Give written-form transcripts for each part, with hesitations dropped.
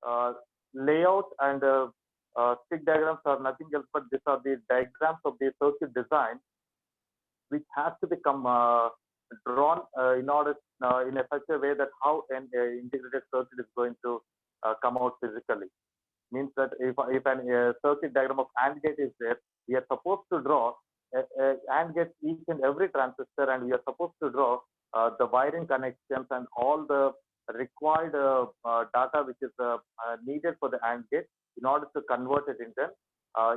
uh, layout and stick diagrams are nothing else but these are the diagrams of the circuit design which has to become drawn in order in a such a way that how an integrated circuit is going to come out physically. Means that if an circuit diagram of AND gate is there, we are supposed to draw AND gate each and every transistor, and we are supposed to draw the wiring connections and all the required data which is needed for the AND gate in order to convert it into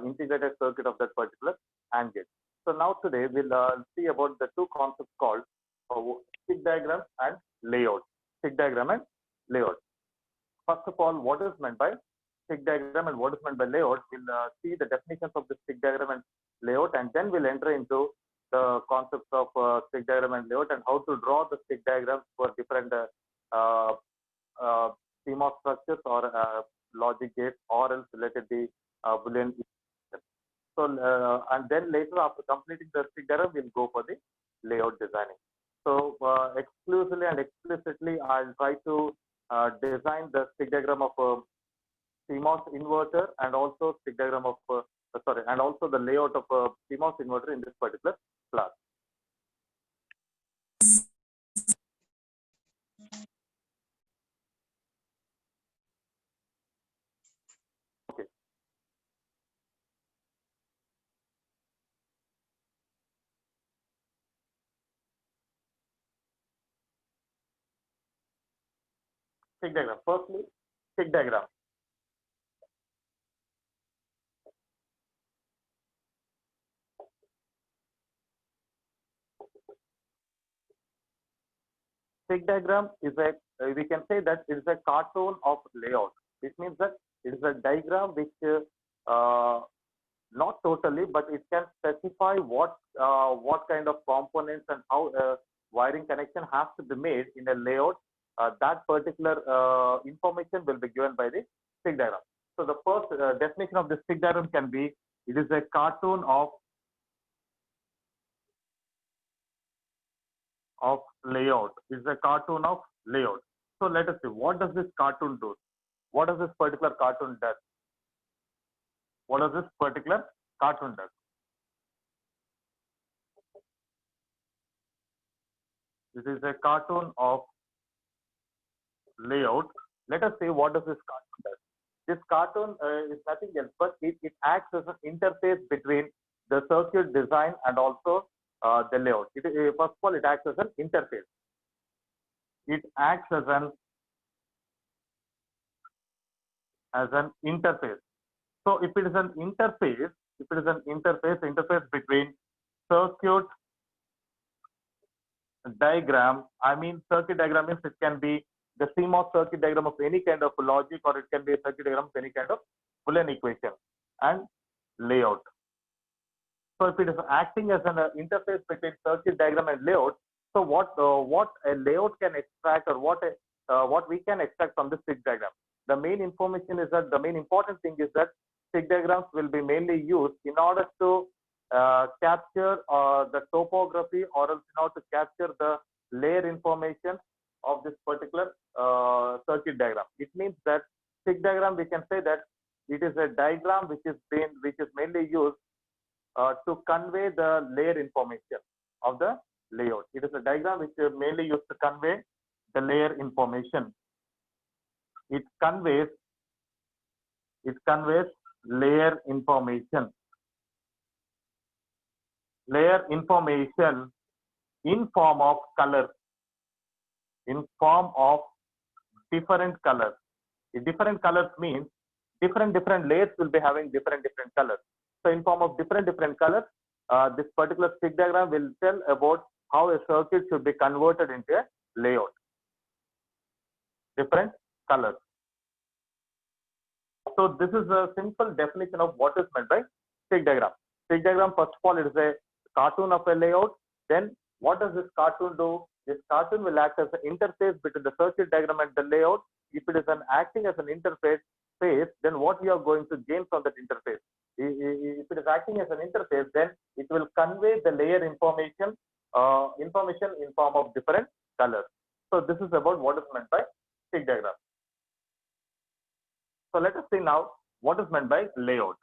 integrated circuit of that particular AND gate. So now today we'll see about the two concepts called stick diagram and layout. Stick diagram and layout. First of all, what is meant by stick diagram and what is meant by layout? We'll see the definitions of the stick diagram and layout, and then we'll enter into the concepts of stick diagram and layout and how to draw the stick diagrams for different CMOS structures or logic gates, or else related the Boolean. So, and then later after completing the stick diagram, we'll go for the layout designing. So, exclusively and explicitly, I'll try to design the stick diagram of CMOS inverter and also stick diagram of and also the layout of a CMOS inverter in this particular class. Okay. Stick diagram. Firstly, stick diagram. Stick diagram is a, we can say that it is a cartoon of layout. This means that it is a diagram which not totally, but it can specify what kind of components and how wiring connection has to be made in a layout. That particular information will be given by the stick diagram. So the first definition of the stick diagram can be, it is a cartoon of layout. It's a cartoon of layout. So let us see, what does this cartoon do? What does this particular cartoon does? What does this particular cartoon does? This is a cartoon of layout. Let us see what does this cartoon does. This cartoon is nothing else but it acts as an interface between the circuit design and also the layout. First of all, it acts as an interface. It acts as an interface. So if it is an interface, interface between circuit diagram. I mean, circuit diagram means it can be the CMOS circuit diagram of any kind of logic, or it can be a circuit diagram of any kind of Boolean equation, and layout. So if it is acting as an interface between circuit diagram and layout, so what a layout can extract, or what we can extract from the stick diagram? The main information is that the main important thing is that stick diagrams will be mainly used in order to capture the topography, or else in order to capture the layer information of this particular circuit diagram. It means that stick diagram, we can say that it is a diagram which is mainly used to convey the layer information of the layout. It is a diagram which is mainly used to convey the layer information. It conveys layer information. Layer information in form of colors, in form of different colors. Different colors means different layers will be having different colors. So in form of different colors, this particular stick diagram will tell about how a circuit should be converted into a layout. Different colors. So this is a simple definition of what is meant by stick diagram. Stick diagram, first of all, it is a cartoon of a layout. Then what does this cartoon do? This cartoon will act as an interface between the circuit diagram and the layout. If it is acting as an interface, then what we are going to gain from that interface? If it is acting as an interface, then it will convey the layer information in form of different colors. So this is about what is meant by stick diagram. So let us see now what is meant by layout.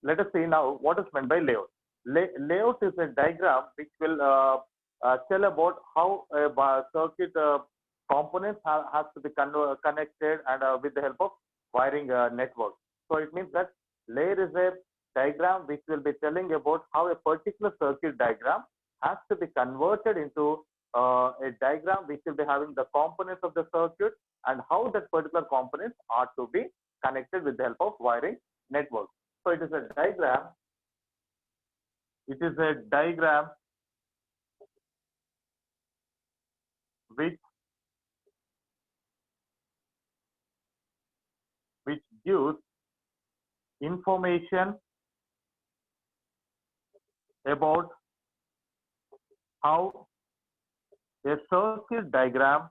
Let us see now what is meant by layout. Layout is a diagram which will tell about how a circuit components has to be connected and with the help of wiring network. So it means that layer is a diagram which will be telling about how a particular circuit diagram has to be converted into a diagram which will be having the components of the circuit and how that particular components are to be connected with the help of wiring network. So it is a diagram. It is a diagram which gives information about how a circuit diagram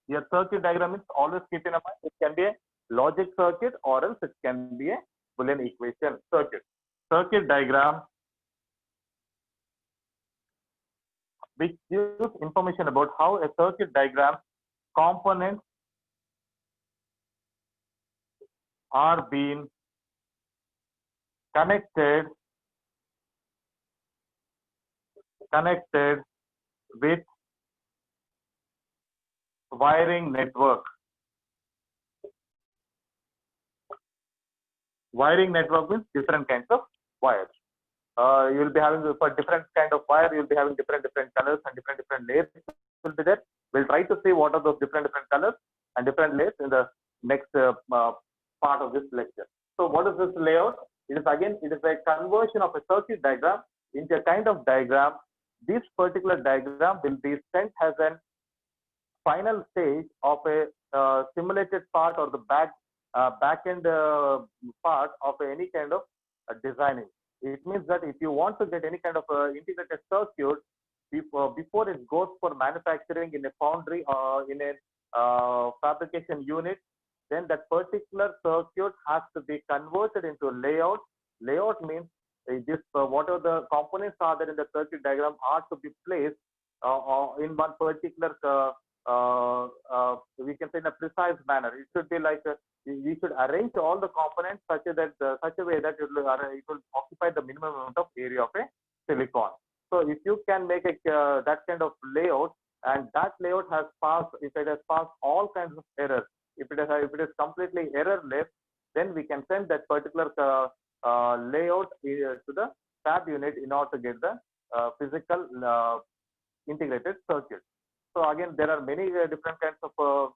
means, always keep in mind, it can be a logic circuit or else it can be a Boolean equation circuit. Circuit diagram which gives information about how a circuit diagram components are being connected with wiring network. Wiring network means different kinds of wires. You will be having for different kind of wire, you will be having different colors and different layers will be there. We'll try to see what are those different colors and different layers in the next part of this lecture. So what is this layout? It is a conversion of a circuit diagram into a kind of diagram. This particular diagram will be sent as an final stage of a simulated part or the back end part of any kind of designing. It means that if you want to get any kind of integrated circuit before it goes for manufacturing in a foundry or in a fabrication unit, then that particular circuit has to be converted into a layout. Layout means this whatever the components are there in the circuit diagram are to be placed in one particular we can say in a precise manner. It should be like we should arrange all the components such a way that it will occupy the minimum amount of area of a silicon. So if you can make that kind of layout, and that layout has passed, if it has passed all kinds of errors, if it is completely errorless, then we can send that particular layout to the fab unit in order to get the physical integrated circuit. So again, there are many different kinds of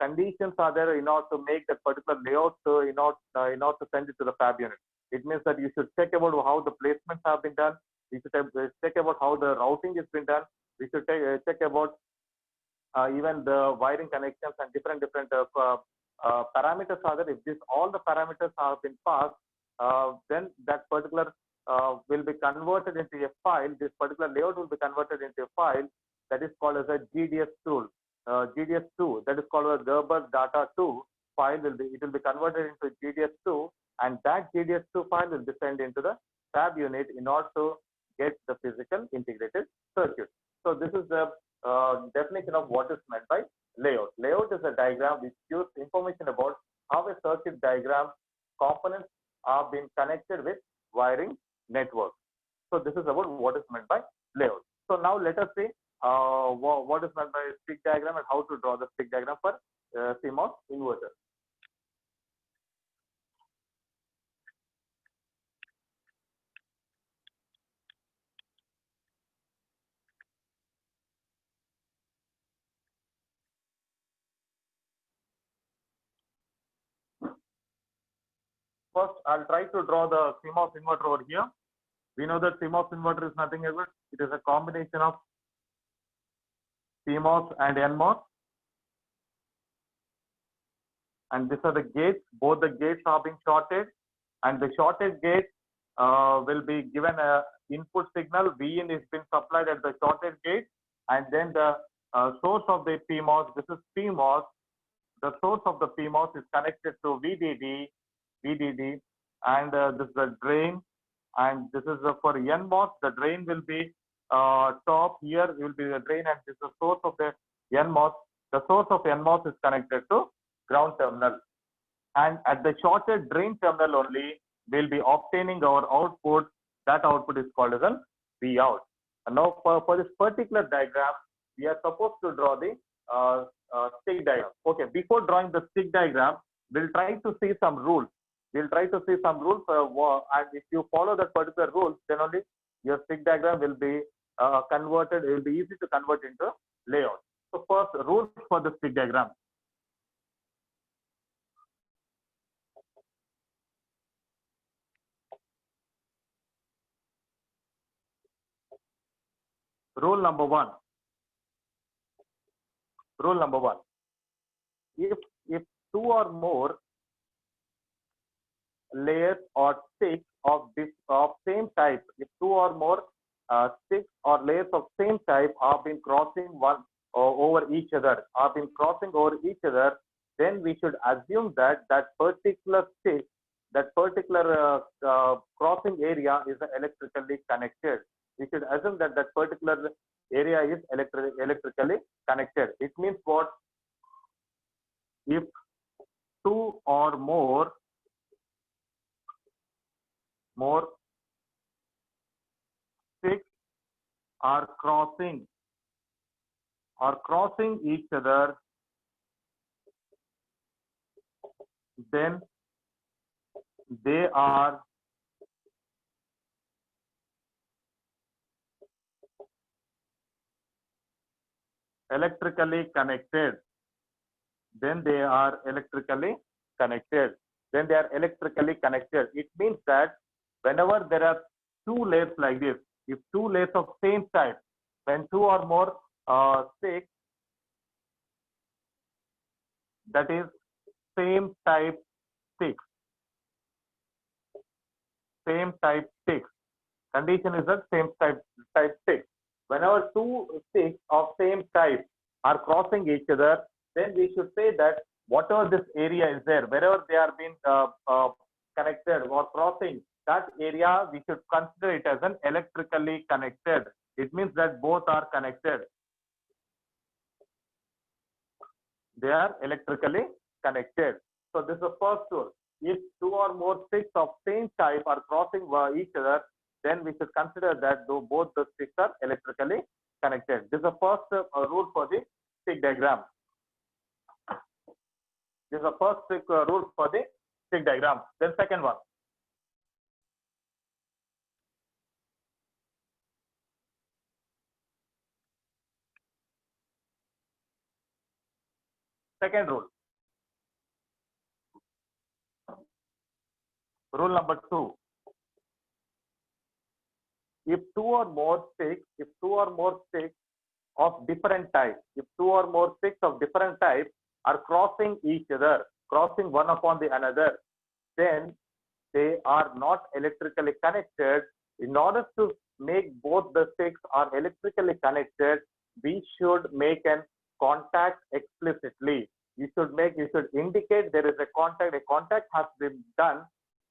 conditions are there in order to make that particular layout in order to send it to the fab unit. It means that you should check about how the placements have been done. We should check about how the routing has been done. We should check about even the wiring connections and different parameters are there. If all the parameters have been passed, then that particular will be converted into a file. This particular layout will be converted into a file that is called as a GDS tool. GDS2, that is called a Gerber data 2 file. It will be converted into GDS2, and that GDS2 file will be sent into the fab unit in order to get the physical integrated circuit. So this is the definition of what is meant by layout. Layout is a diagram which gives information about how a circuit diagram components are being connected with wiring network. So this is about what is meant by layout. So now let us see what is meant by stick diagram and how to draw the stick diagram for CMOS inverter. First, I'll try to draw the CMOS inverter over here. We know that CMOS inverter is nothing else. It is a combination of CMOS and NMOS. And these are the gates. Both the gates are being shorted, and the shorted gate will be given input signal Vin is been supplied at the shorted gate, and then the source of the PMOS, this is PMOS, the source of the PMOS is connected to VDD, and this is the drain, and this is for NMOS, the drain will be top, here will be the drain, and this is the source of the NMOS. The source of NMOS is connected to ground terminal. And at the shorted drain terminal only, we'll be obtaining our output. That output is called as an Vout. And now for this particular diagram, we are supposed to draw the stick diagram. Okay, before drawing the stick diagram, we'll try to see some rules. We'll try to see some rules, and if you follow that particular rules, then only your stick diagram will be converted. It will be easy to convert into layout. So first, rules for the stick diagram. Rule number one. Rule number one. If two or more layers or sticks of same type, if two or more sticks or layers of same type are been crossing over each other, then we should assume that that particular stick, that particular crossing area is electrically connected. We should assume that that particular area is electrically connected. It means what? If two or more sticks are crossing each other, then they are electrically connected. It means that whenever there are two layers like this, if two layers of same type, when two or more sticks, that is same type sticks. Condition is that same type sticks. Whenever two sticks of same type are crossing each other, then we should say that whatever this area is there, wherever they are being connected or crossing, that area we should consider it as an electrically connected. It means that both are connected. They are electrically connected. So this is the first rule. If two or more sticks of same type are crossing each other, then we should consider that both the sticks are electrically connected. This is the first rule for the stick diagram. This is the first rule for the stick diagram. Then second one. Second rule. Rule number two. If two or more sticks of different type, are crossing each other, crossing one upon the another, then they are not electrically connected. In order to make both the sticks are electrically connected, we should make an contact explicitly. You should indicate there is a contact. A contact has been done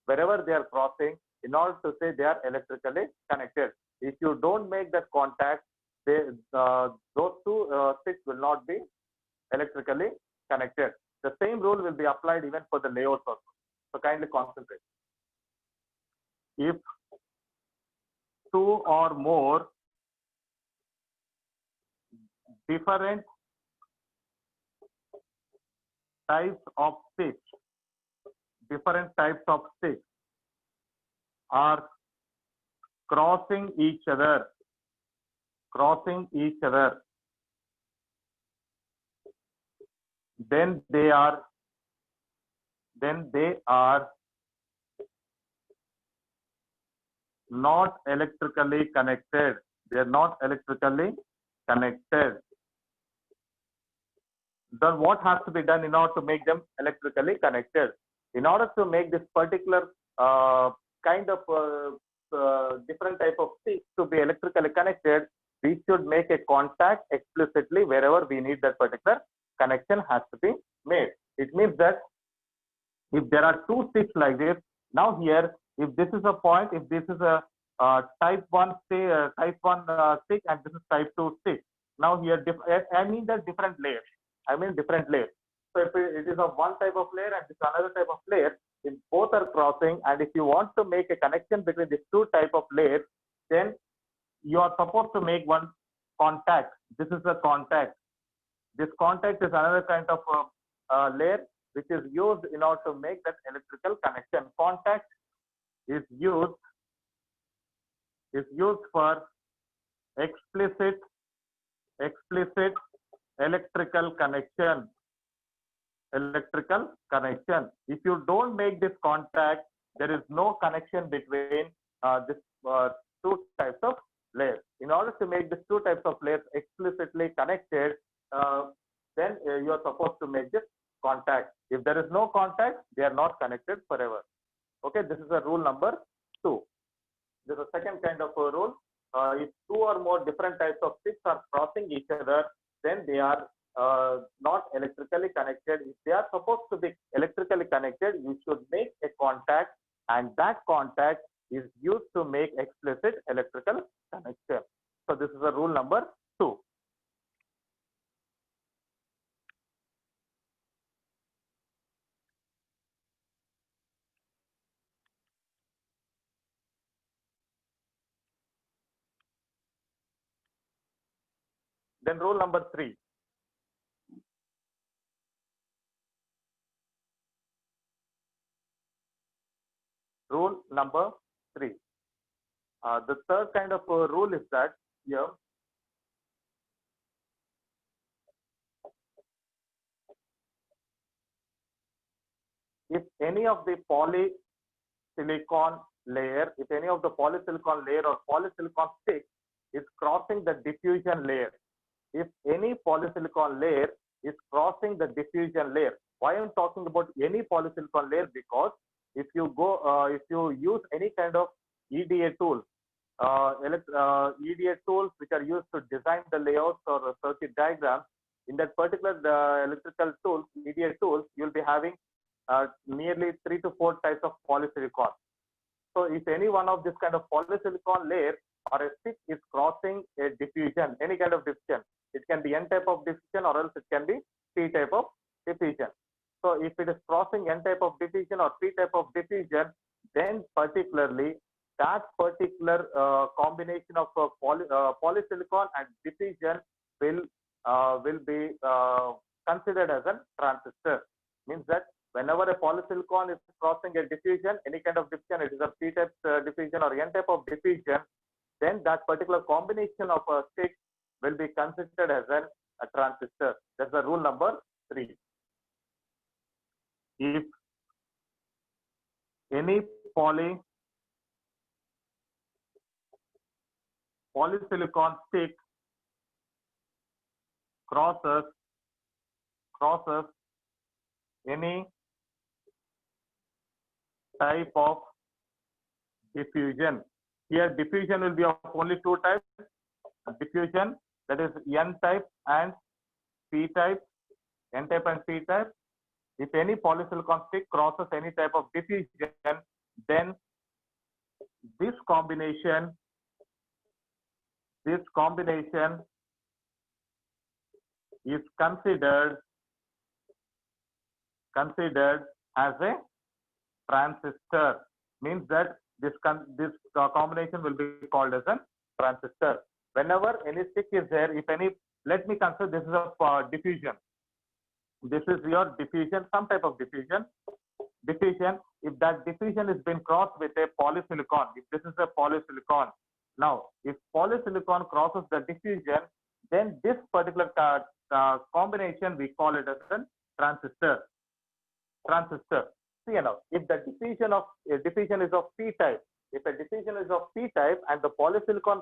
wherever they are crossing in order to say they are electrically connected. If you don't make that contact, those two sticks will not be electrically connected. The same rule will be applied even for the layouts also. So kindly concentrate. If two or more different types of sticks are crossing each other, then they are not electrically connected. They are not electrically connected. Then what has to be done in order to make them electrically connected? In order to make this particular kind of different type of sticks to be electrically connected, we should make a contact explicitly wherever we need that particular connection has to be made. It means that if there are two sticks like this, now here, if this is a point, if this is a type 1 stick and this is type 2 stick. Now here, I mean that different layers. I mean different layers. So if it is of one type of layer and this another type of layer, if both are crossing, and if you want to make a connection between these two type of layers, then you are supposed to make one contact. This is a contact. This contact is another kind of layer which is used in order to make that electrical connection. Contact is used for explicit electrical connection. If you don't make this contact, there is no connection between this two types of layers. In order to make these two types of layers explicitly connected, then you are supposed to make this contact. If there is no contact, they are not connected forever. Okay, this is a rule number 2. This is a second kind of a rule. If two or more different types of sticks are crossing each other, then they are not electrically connected. If they are supposed to be electrically connected, you should make a contact, and that contact is used to make explicit electrical connection. So this is a rule number 2. Then rule number 3. Rule number 3. The third kind of rule is that here, if any of the polysilicon layer, or polysilicon stick is crossing the diffusion layer, if any polysilicon layer is crossing the diffusion layer, why I'm talking about any polysilicon layer? Because if you use any kind of EDA tools, EDA tools which are used to design the layouts or circuit diagrams, in that particular electrical tools, EDA tools, you'll be having nearly 3 to 4 types of polysilicon. So if any one of this kind of polysilicon layer or a stick is crossing a diffusion, any kind of diffusion, it can be N type of diffusion or else it can be P type of diffusion. So if it is crossing N type of diffusion or P type of diffusion, then particularly that particular combination of polysilicon and diffusion will be considered as a transistor. Means that whenever a polysilicon is crossing a diffusion, any kind of diffusion, it is a P type diffusion or N type of diffusion, then that particular combination of a stick will be considered as a transistor. That's the rule number 3. If any polysilicon stick crosses any type of diffusion. Here diffusion will be of only 2 types. Diffusion, that is N type and P type, N type and P type. If any polysilicon stick crosses any type of diffusion, then this combination is considered as a transistor. Means that this combination will be called as a transistor. Whenever any stick is there, if any, let me consider this is a diffusion. This is your diffusion, some type of diffusion. If that diffusion has been crossed with a polysilicon, if this is a polysilicon, now if polysilicon crosses the diffusion, then this particular combination we call it as a transistor. See now, if the diffusion is of P type, if a diffusion is of P type and the polysilicon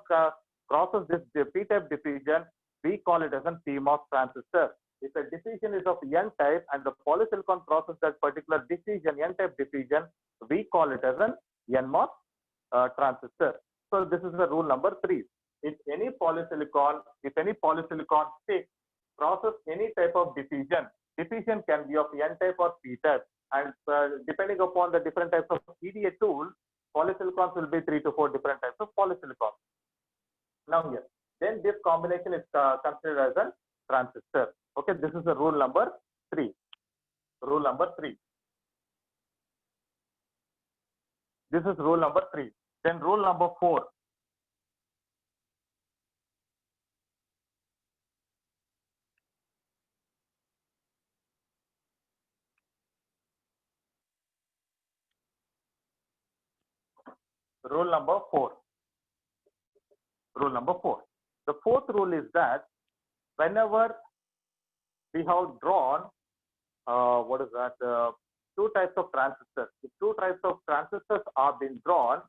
crosses this P type diffusion, we call it as a PMOS transistor. If a diffusion is of N type and the polysilicon crosses that particular diffusion, N type diffusion, we call it as an NMOS transistor. So this is the rule number 3. If any polysilicon stick process any type of diffusion, diffusion can be of N type or P type, and depending upon the different types of EDA tool, polysilicons will be 3 to 4 different types of polysilicon. Now here, then this combination is considered as a transistor. Okay, this is the rule number 3. Rule number 3. This is rule number 3. Then rule number 4. Rule number 4. Rule number 4. The fourth rule is that whenever we have drawn two types of transistors. If two types of transistors are being drawn,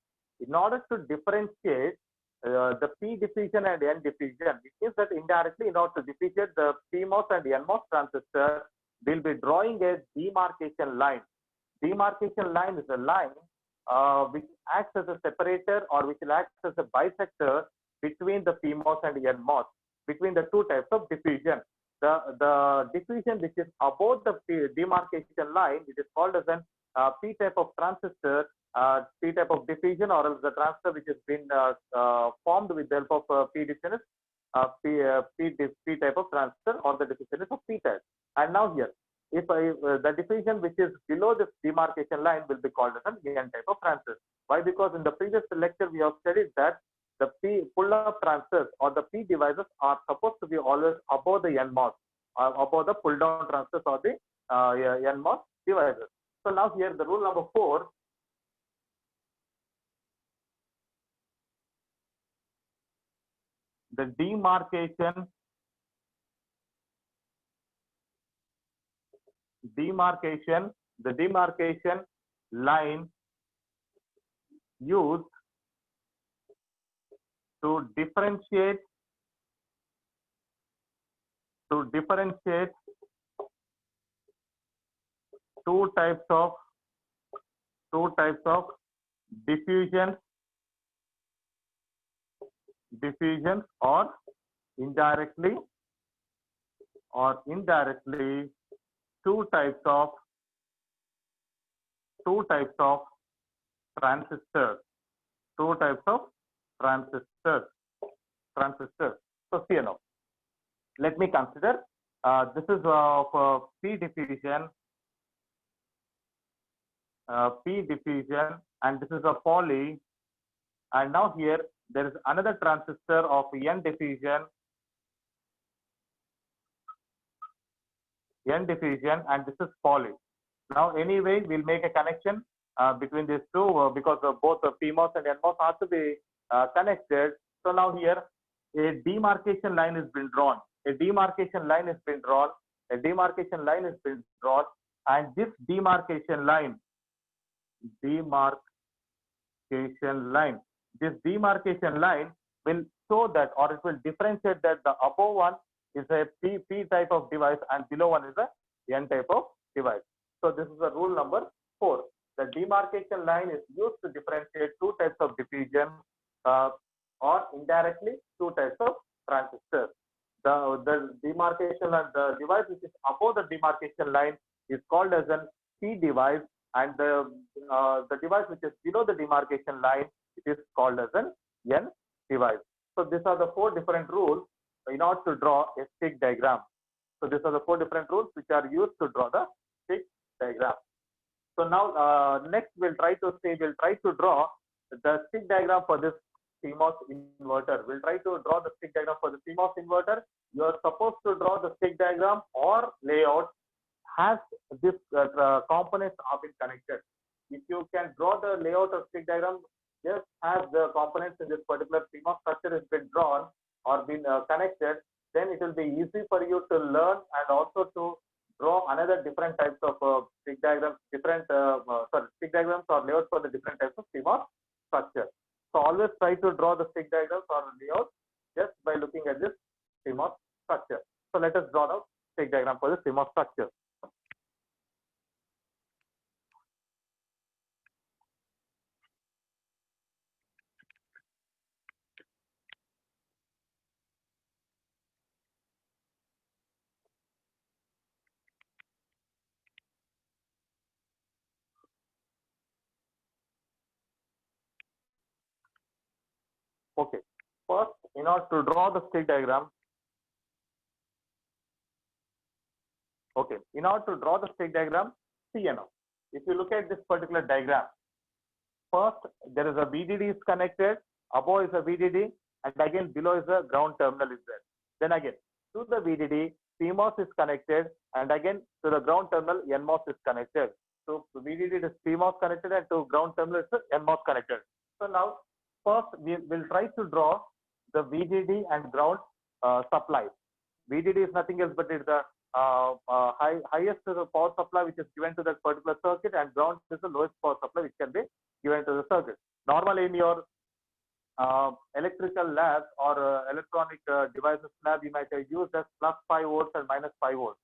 in order to differentiate the P diffusion and N diffusion, it means that indirectly, in order to differentiate the PMOS and NMOS transistor, we'll be drawing a demarcation line. Demarcation line is a line which acts as a separator, or which will act as a bisector between the PMOS and NMOS, between the two types of diffusion. The diffusion which is above the demarcation line, it is called as an P type of transistor, P type of diffusion, or else the transistor which has been formed with the help of P diffusion is P type of transistor, or the diffusion is of P type. And now here, if the diffusion which is below this demarcation line will be called as an N type of transistor. Why? Because in the previous lecture we have studied that the P pull-up transistors or the P devices are supposed to be always above the NMOS, above the pull-down transistors or the NMOS devices. So now here the rule number 4. The demarcation line used to differentiate two types of diffusions or indirectly two types of transistors. So here now, let me consider this is of P diffusion, and this is a poly, and now here there is another transistor of N diffusion, and this is poly. Now anyway, we'll make a connection between these two because both the PMOS and NMOS have to be connected. So now here a demarcation line has been drawn. And this demarcation line will show that, or it will differentiate that the above one is a P type of device and below one is a N type of device. So this is the rule number 4. The demarcation line is used to differentiate two types of diffusion or indirectly two types of transistors. The demarcation and the device which is above the demarcation line is called as an P device, and the device which is below the demarcation line, it is called as an N device. So these are the 4 different rules in order to draw a stick diagram. So these are the 4 different rules which are used to draw the stick diagram. So now next we'll try to draw the stick diagram for this CMOS inverter. We'll try to draw the stick diagram for the CMOS inverter. You are supposed to draw the stick diagram or layout has this components have been connected. If you can draw the layout of stick diagram just as the components in this particular CMOS structure has been drawn or been connected, then it will be easy for you to learn and also to draw another different types of stick diagrams, stick diagrams or layouts for the different types of CMOS structure. So always try to draw the stick diagrams or layouts just by looking at this CMOS structure. So let us draw the stick diagram for the CMOS structure. Okay. First, in order to draw the stick diagram, okay, in order to draw the stick diagram, see now, if you look at this particular diagram, first there is a VDD is connected, above is a VDD, and again below is a ground terminal is there. Then again to the VDD, PMOS is connected, and again to the ground terminal, NMOS is connected. So to VDD is PMOS connected, and to ground terminal is NMOS connected. So now first we will try to draw the VDD and ground supply. VDD is nothing else but it's the highest power supply which is given to that particular circuit, and ground is the lowest power supply which can be given to the circuit. Normally in your electrical labs or electronic devices lab, you might have used as plus 5 volts and minus 5 volts,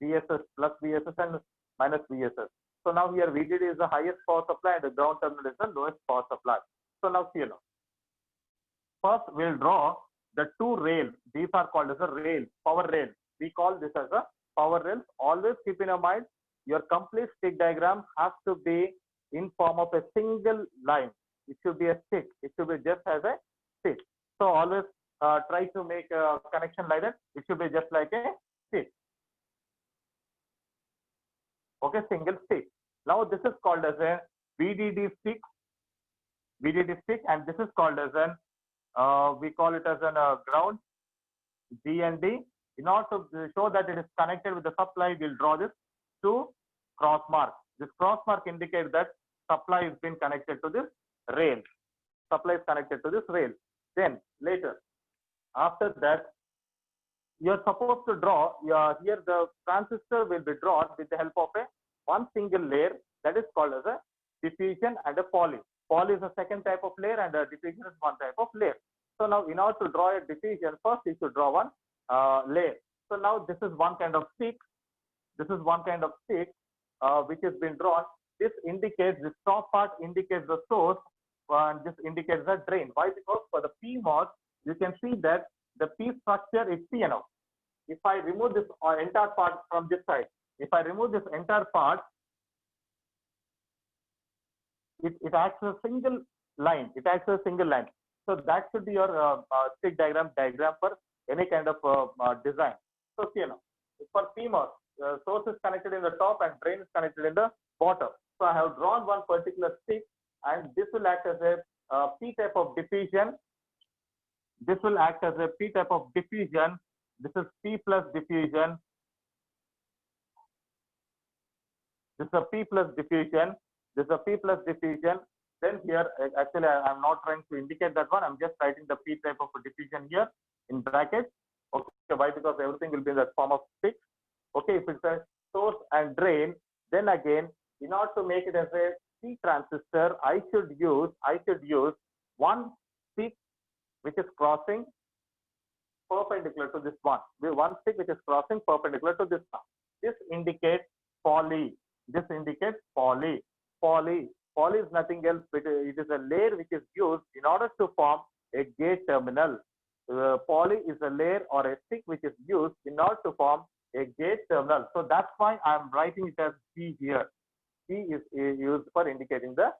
VSS, plus VSS and minus VSS. So now here VDD is the highest power supply and the ground terminal is the lowest power supply. So now see now. First we'll draw the two rails. These are called as a rail, power rail. We call this as a power rail. Always keep in your mind, your complete stick diagram has to be in form of a single line. It should be a stick. It should be just as a stick. So always try to make a connection like that. It should be just like a stick. Okay, single stick. Now this is called as a VDD stick. VDD stick, and this is called as an we call it as an ground, GND. In order to show that it is connected with the supply, we'll draw this two cross mark. This cross mark indicates that supply has been connected to this rail. Supply is connected to this rail. Then later, after that, you're supposed to draw here the transistor will be drawn with the help of a one single layer that is called as a diffusion and a poly. Poly is a second type of layer and a diffusion is one type of layer. So now in order to draw a diffusion, first you should draw one layer. So now this is one kind of stick. This is one kind of stick which has been drawn. This indicates, this top part indicates the source and this indicates the drain. Why? Because for the PMOS, you can see that the P structure is PNO. If I remove this entire part from this side, if I remove this entire part, it acts as a single line. It acts as a single line. So that should be your stick diagram for any kind of design. So you know, for PMOS, source is connected in the top and drain is connected in the bottom. So I have drawn one particular stick, and this will act as a P type of diffusion. This will act as a P type of diffusion. This is P plus diffusion. This is a P plus diffusion. This is a P plus diffusion. Then here, actually, I'm not trying to indicate that one. I'm just writing the P type of diffusion here in brackets. Okay, why? Because everything will be in the form of stick. Okay, if it's a source and drain, then again, in order to make it as a P transistor, I should use one stick which is crossing perpendicular to this one. One stick which is crossing perpendicular to this one. This indicates poly. This indicates poly. Poly is nothing else but it is a layer which is used in order to form a gate terminal. Poly is a layer or a stick which is used in order to form a gate terminal. So that's why I'm writing it as P here. P is used for indicating the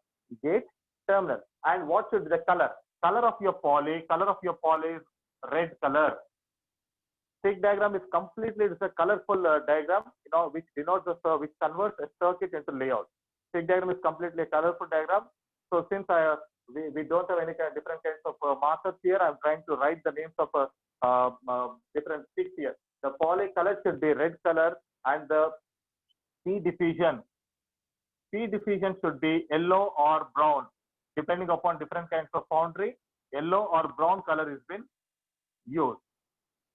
gate terminal. And what should be the color? Color of your poly is red color. Stick diagram is completely, it's a colorful diagram, which denotes which converts a circuit into layout. Stick diagram is completely a colorful diagram. So since we don't have any kind of different kinds of markers here, I'm trying to write the names of different sticks here. The poly color should be red color, and the P diffusion should be yellow or brown, depending upon different kinds of foundry. Yellow or brown color has been used.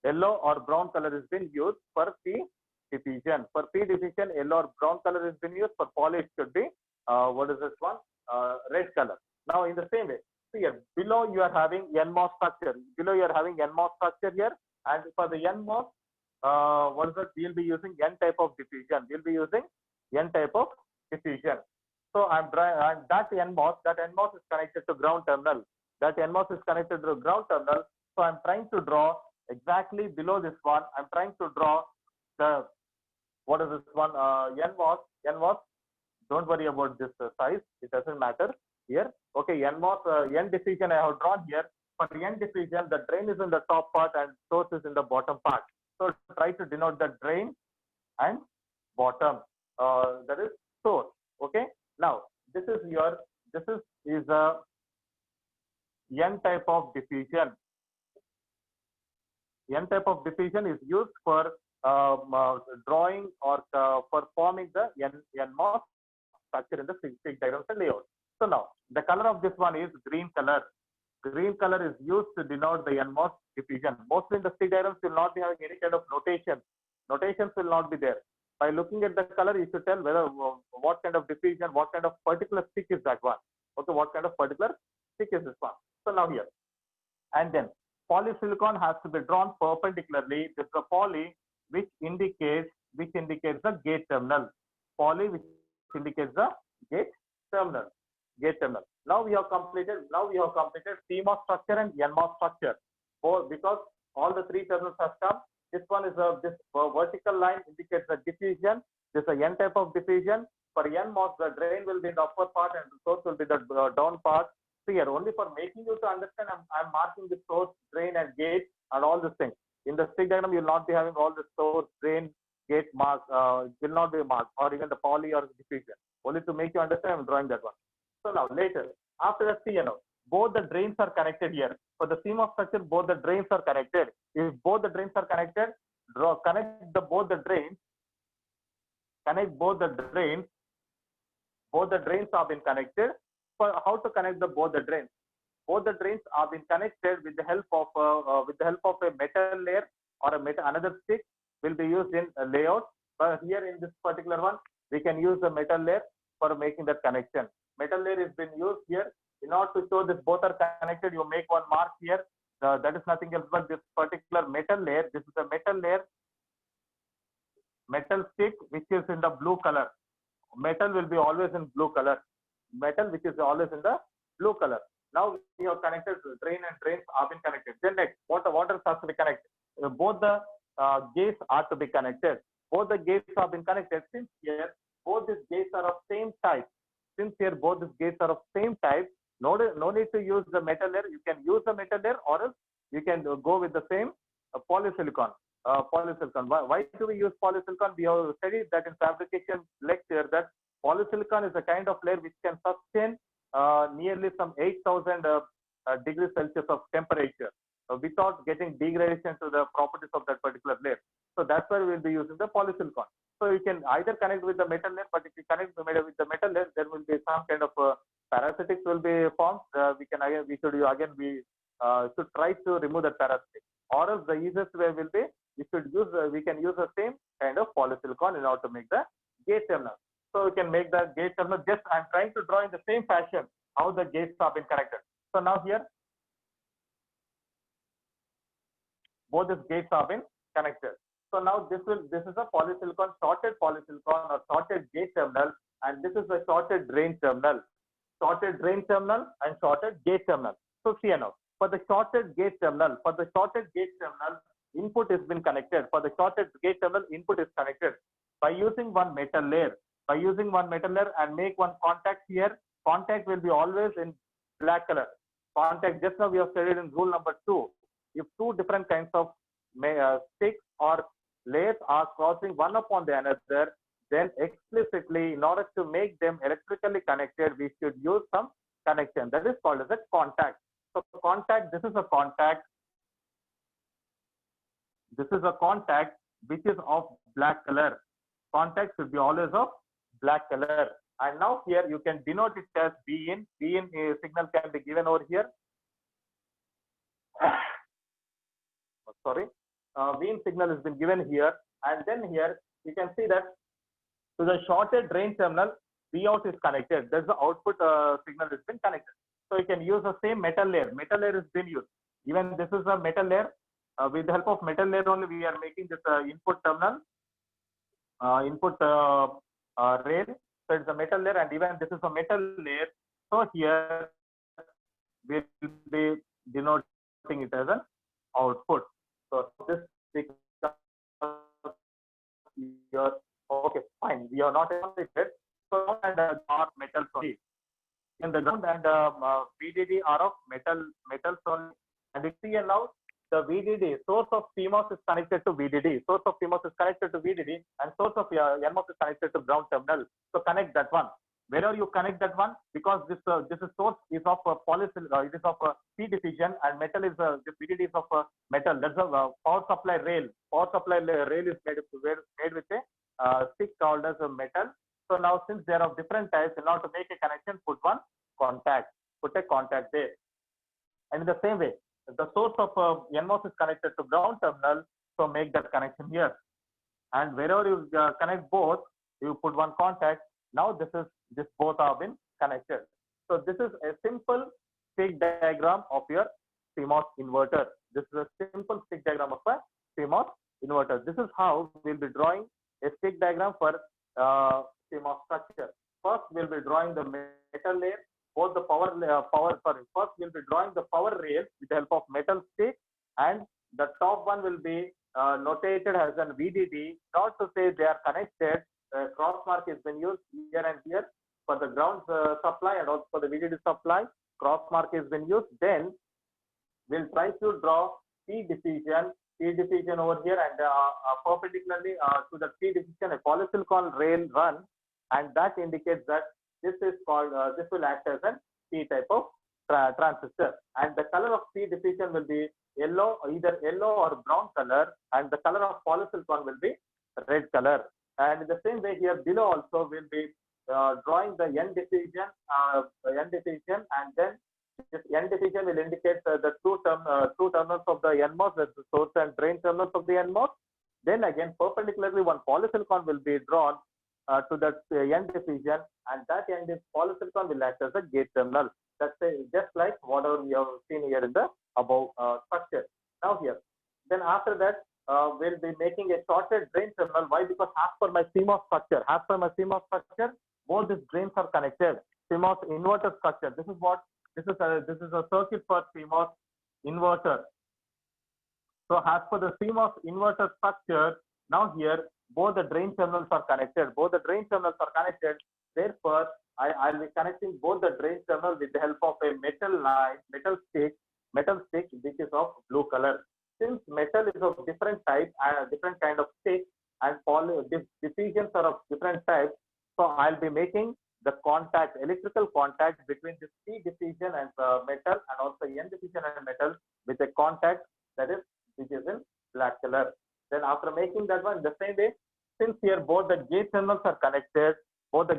Yellow or brown color has been used for P diffusion. For P diffusion, yellow or brown color has been used. For poly, it should be what is this one? Red color. Now, in the same way, see here below you are having NMOS structure. Below you are having NMOS structure here, and for the NMOS, what is it? We'll be using N type of diffusion. We'll be using N type of diffusion. So I'm trying, and that NMOS is connected to ground terminal. That NMOS is connected to ground terminal. So I'm trying to draw exactly below this one. I'm trying to draw the, what is this one? NMOS. Don't worry about this size. It doesn't matter here. Okay, NMOS, N diffusion I have drawn here. For N diffusion, the drain is in the top part and source is in the bottom part. So try to denote the drain and bottom. That is source. Okay. Now this is a N type of diffusion. N type of diffusion is used for drawing or for forming the NMOS structure in the stick diagrams and layout. So now the color of this one is green color. Green color is used to denote the NMOS diffusion. Mostly in the stick diagrams, you will not be having any kind of notation. Notations will not be there. By looking at the color, you should tell whether what kind of diffusion, what kind of particular stick is that one. Okay, what kind of particular stick is this one. So now here, and then polysilicon has to be drawn perpendicularly. This is a poly which indicates the gate terminal. Poly which indicates the gate terminal. Now we have completed CMOS structure and NMOS structure. Because all the three terminals have come. This one is this vertical line indicates the diffusion. This is a N type of diffusion. For NMOS, the drain will be in the upper part and the source will be the down part. So here, only for making you to understand, I'm marking the source, drain, and gate, and all these things. In the stick diagram, you will not be having all the source, drain, gate marks. Will not be marked, or even the poly or diffusion. Only to make you understand, I'm drawing that one. So now later, after the CNO, both the drains are connected here. For the CMOS structure, both the drains are connected. If both the drains are connected, connect both the drains. Connect both the drains. Both the drains have been connected. For how to connect both the drains? Both the drains have been connected with the help of a metal layer or another stick will be used in layout. But here in this particular one, we can use the metal layer for making that connection. Metal layer has been used here. In order to show this both are connected, you make one mark here. That is nothing else but this particular metal layer. This is a metal layer, metal stick which is in the blue color. Metal will be always in blue color. Metal which is always in the blue color. Now we have connected drain and drains have been connected. Then next, water has to be connected. Both the gates are to be connected. Both the gates have been connected. Since here both these gates are of same type. No need to use the metal layer. You can use the metal layer, or else you can go with the same polysilicon. Why do we use polysilicon? We have studied that in fabrication lecture that polysilicon is a kind of layer which can sustain nearly some 8,000 degrees Celsius of temperature without getting degradation to the properties of that particular layer. So that's why we'll be using the polysilicon. So you can either connect with the metal layer, but if you connect with the metal layer, there will be some kind of parasitics will be formed. We should try to remove the parasitic. Or else the easiest way will be we can use the same kind of polysilicon in order to make the gate terminal. So we can make the gate terminal. Just I'm trying to draw in the same fashion how the gates have been connected. So now here both these gates have been connected. So now this is a polysilicon, shorted polysilicon or shorted gate terminal, and this is a shorted drain terminal. Shorted drain terminal and shorted gate terminal. So see now, for the shorted gate terminal, input has been connected. For the shorted gate terminal, input is connected by using one metal layer. And make one contact here. Contact will be always in black color. Contact, just now we have studied in rule number 2. If two different kinds of sticks or layers are crossing one upon the another, then explicitly, in order to make them electrically connected, we should use some connection. That is called as a contact. So contact, this is a contact. This is a contact which is of black color. Contact should be always of black color. And now here you can denote it as B in. B in signal can be given over here. Sorry. V in signal has been given here. And then here you can see that to the shorted drain terminal, V out is connected. That's the output signal has been connected. So you can use the same metal layer. Metal layer has been used. Even this is a metal layer. With the help of metal layer only, we are making this input terminal, rail. So it's a metal layer, and even this is a metal layer. So here we will be denoting it as an output. So this becomes your okay, fine. We are not completed. So and are metal only. In the ground and VDD are of metals only. now the VDD, source of CMOS is connected to VDD. Source of CMOS is connected to VDD and source of NMOS is connected to ground terminal. So connect that one. Wherever you connect that one, because this is source is of it is of P diffusion, and metal is this VDD is of metal. That's a power supply rail. Power supply rail is made with a stick called as a metal. So now since they are of different types, in order to make a connection, put one contact. Put a contact there. And in the same way, the source of NMOS is connected to ground terminal, so make that connection here. And wherever you connect both, you put one contact. Now this both have been connected. So this is a simple stick diagram of your CMOS inverter. This is a simple stick diagram of a CMOS inverter. This is how we'll be drawing a stick diagram for CMOS structure. First, we'll be drawing the metal layer. Both the first we'll be drawing the power rail with the help of metal stick, and the top one will be notated as an VDD. Not to say they are connected. Cross mark has been used here and here for the ground supply and also for the VDD supply. Cross mark has been used. Then we'll try to draw P diffusion over here, and perpendicularly to the P diffusion a polysilicon rail run, and that indicates that this is called this will act as an P type of transistor, and the color of P diffusion will be yellow, either yellow or brown color, and the color of polysilicon will be red color. And in the same way here below also we'll be drawing the N diffusion, and then this N diffusion will indicate the two terminals of the NMOS, that's the source and drain terminals of the NMOS. Then again perpendicularly one polysilicon will be drawn to that N diffusion, and that N polysilicon will act as a gate terminal. That's just like whatever we have seen here in the above structure. Now here, then after that we'll be making a shorted drain terminal. Why? Because as per my CMOS structure, both these drains are connected. CMOS inverter structure. This is a circuit for CMOS inverter. So as per the CMOS inverter structure, now here both the drain terminals are connected. Therefore, I'll be connecting both the drain terminals with the help of a metal stick, which is of blue color. Since metal is of different type and different kind of stick, and diffusions are of different types, so I'll be making the electrical contact between this P diffusion and metal, and also N diffusion and metal with a contact which is in black color. Then after making that one, the same way, since here both the gate terminals are connected, with the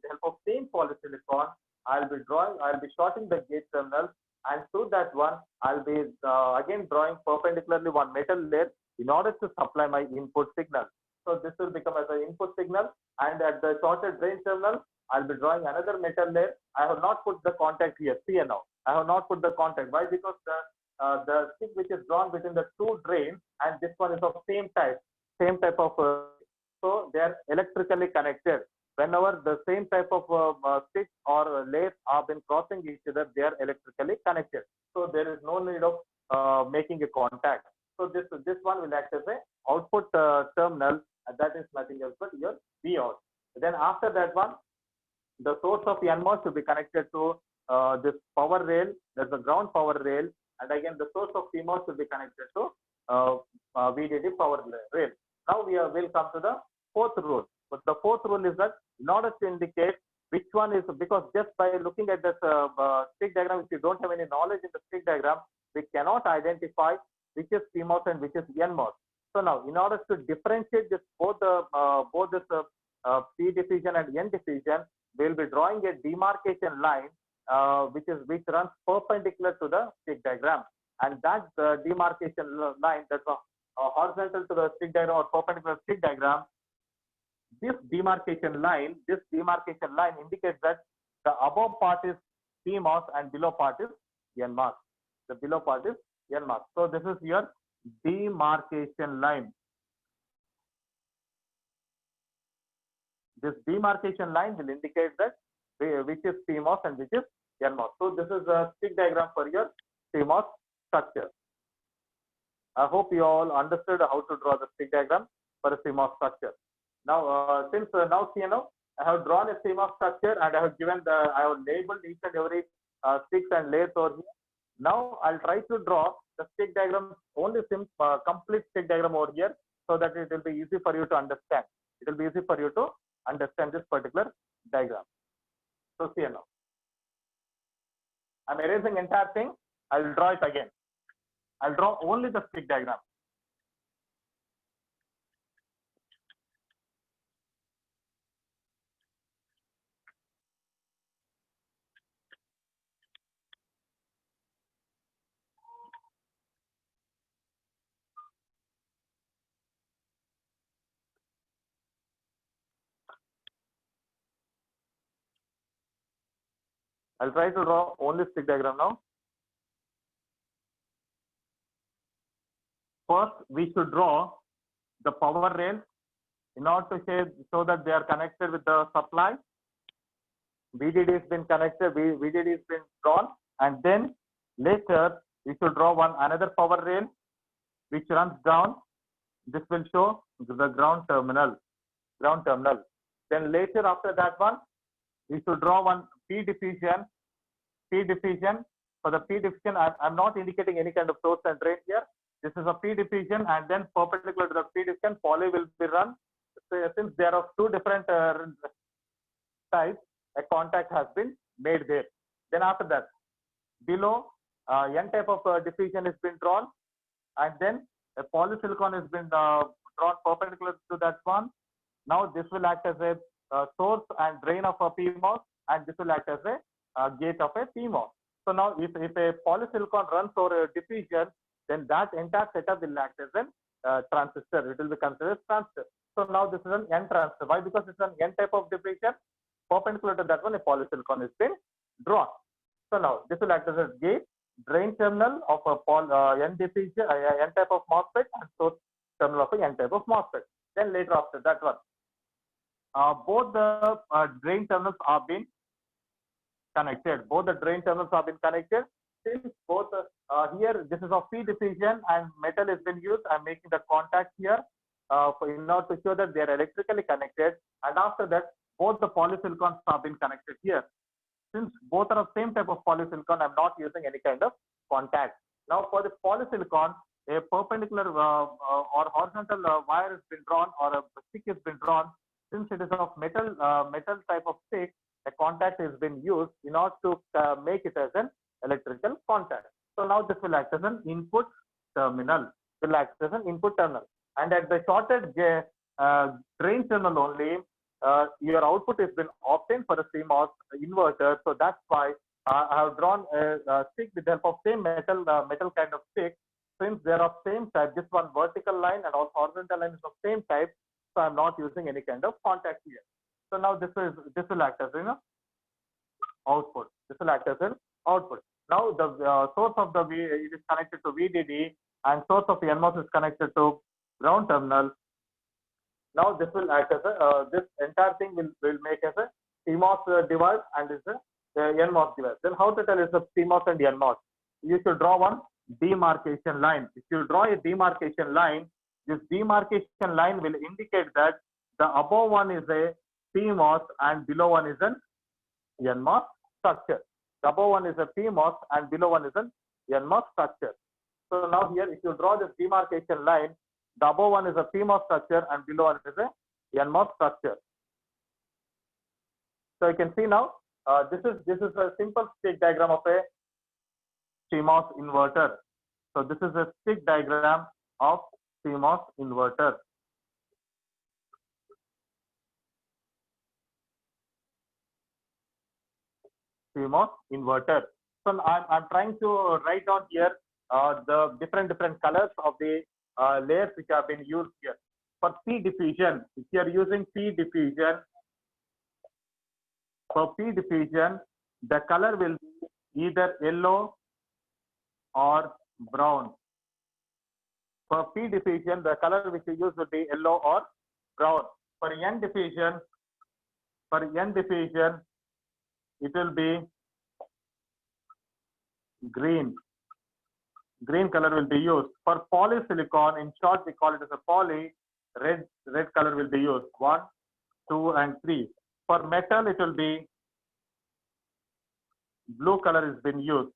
help of same polysilicon, I'll be shorting the gate terminal, and through that one, I'll be again drawing perpendicularly one metal layer in order to supply my input signal. So this will become as an input signal, and at the shorted drain terminal, I'll be drawing another metal layer. I have not put the contact here. See now, I have not put the contact. Why? Because the stick which is drawn between the two drains, and this one is of same type of. So they are electrically connected. Whenever the same type of stick or layers have been crossing each other, they are electrically connected. So there is no need of making a contact. So this one will act as a output terminal, and that is nothing else but your Vout. Then after that one, the source of NMOS will be connected to this power rail. There's a ground power rail, and again the source of CMOS will be connected to VDD power rail. Now will come to the fourth rule. But the fourth rule is that in order to indicate which one is, because just by looking at this stick diagram, if you don't have any knowledge in the stick diagram, we cannot identify which is CMOS and which is NMOS. So now, in order to differentiate this both this P diffusion and N diffusion, we will be drawing a demarcation line which runs perpendicular to the stick diagram, and that demarcation line that's horizontal to the stick diagram or perpendicular stick diagram. This demarcation line indicates that the above part is PMOS and below part is NMOS. The below part is NMOS. So this is your demarcation line. This demarcation line will indicate that which is PMOS and which is NMOS. So this is a stick diagram for your CMOS structure. I hope you all understood how to draw the stick diagram for a CMOS structure. Now, I have drawn a CMOS structure, and I have labeled each and every sticks and layers over here. Now I'll try to draw the stick diagram, only complete stick diagram over here, so that it will be easy for you to understand. It will be easy for you to understand this particular diagram. So see now. I'm erasing entire thing. I'll draw it again. I'll draw only the stick diagram. I'll try to draw only stick diagram now. First, we should draw the power rails in order to show that they are connected with the supply. VDD has been connected, VDD has been drawn, and then later we should draw another power rail which runs down. This will show the ground terminal. Then later after that one, we should draw one P diffusion. For the P diffusion, I'm not indicating any kind of source and drain here. This is a P diffusion, and then perpendicular to the P diffusion, poly will be run. So since there are two different types, a contact has been made there. Then after that, below N type of diffusion has been drawn, and then a polysilicon has been drawn perpendicular to that one. Now this will act as a source and drain of a PMOS, and this will act as a gate of a PMOS. So now if a polysilicon runs over a diffusion, then that entire setup will act as a transistor. It will be considered as transistor. So now this is an N transistor. Why? Because it's an N type of diffusion. Perpendicular to that one, a polysilicon has been drawn. So now this will act as a gate, drain terminal of a N diffusion, N type of MOSFET, and source terminal of a N type of MOSFET. Then later after that one, both the drain terminals are being connected. Since both here, this is of P diffusion and metal has been used. I'm making the contact here in order to show that they are electrically connected. And after that, both the polysilicons have been connected here. Since both are of same type of polysilicon, I'm not using any kind of contact. Now for the polysilicon, a perpendicular or horizontal wire has been drawn, or a stick has been drawn. Since it is of metal type of stick, a contact has been used in order to make it as an electrical contact. So now this will act as an input terminal. And at the shorted drain terminal only, your output has been obtained for a CMOS inverter. So that's why I have drawn a stick with the help of same metal kind of stick. Since they are of same type, this one vertical line and also horizontal line is of same type, so I'm not using any kind of contact here. So now this will act as output. Now the source of the it is connected to VDD, and source of the NMOS is connected to ground terminal. Now this will act as this entire thing will make as a CMOS device, and is a NMOS device. Then how to tell is the CMOS and NMOS? You should draw one demarcation line. If you draw a demarcation line, this demarcation line will indicate that the above one is a PMOS and below one is an NMOS structure. The above one is a PMOS and below one is an NMOS structure. So now here, if you draw this demarcation line, the above one is a PMOS structure and below one is a NMOS structure. So you can see now, this is a simple stick diagram of a CMOS inverter. So this is a stick diagram of CMOS inverter. CMOS inverter. So I'm trying to write down here the different colors of the layers which have been used here. For P diffusion, if you are using P diffusion, for P diffusion, the color will be either yellow or brown. For P diffusion, the color which you use will be yellow or brown. For N diffusion, it will be green. Green color will be used. For polysilicon, in short, we call it as a poly, red color will be used. 1, 2, and 3. For metal, it will be blue color has been used.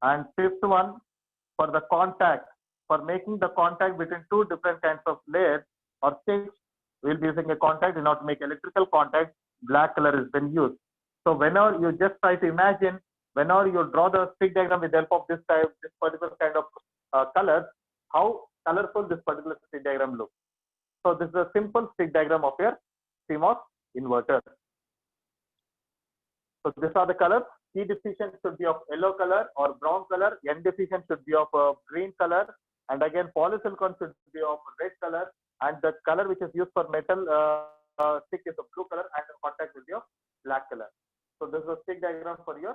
And fifth one, for the contact, for making the contact between two different kinds of layers or sticks, we'll be using a contact in order to make electrical contact. Black color has been used. So whenever you just try to imagine, whenever you draw the stick diagram with the help of this type, this particular kind of colors, how colorful this particular stick diagram looks. So this is a simple stick diagram of your CMOS inverter. So these are the colors. P deficient should be of yellow color or brown color. N deficient should be of green color. And again, polysilicon should be of red color. And the color which is used for metal stick is of blue color, and the contact will be of black color. So this is a stick diagram for your